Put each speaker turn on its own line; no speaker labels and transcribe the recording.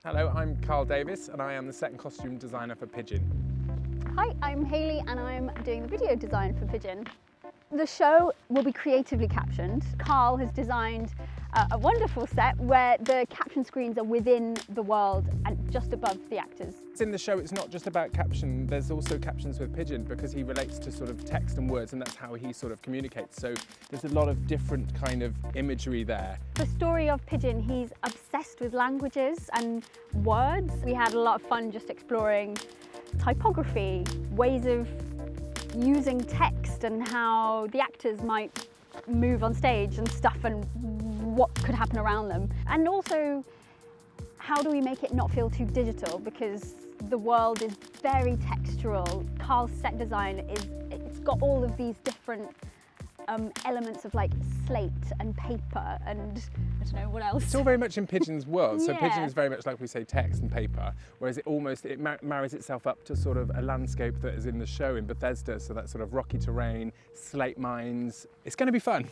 Hello, I'm Carl Davis and I am the set and costume designer for Pigeon.
Hi, I'm Hayley and I'm doing the video design for Pigeon. The show will be creatively captioned. Carl has designed a wonderful set where the caption screens are within the world and just above the actors.
In the show, it's not just about caption, there's also captions with Pigeon because he relates to sort of text and words and that's how he sort of communicates. So there's a lot of different kind of imagery there.
The story of Pigeon, he's obsessed with languages and words. We had a lot of fun just exploring typography, ways of using text and how the actors might move on stage and stuff and what could happen around them. And also, how do we make it not feel too digital, because the world is very textural. Carl's set design it's got all of these different elements of like slate and paper and I don't know what else.
It's all very much in Pigeon's world. So
Yeah.
Pigeon is very much like we say text and paper, whereas it marries itself up to sort of a landscape that is in the show in Bethesda. So that sort of rocky terrain, slate mines. It's going to be fun.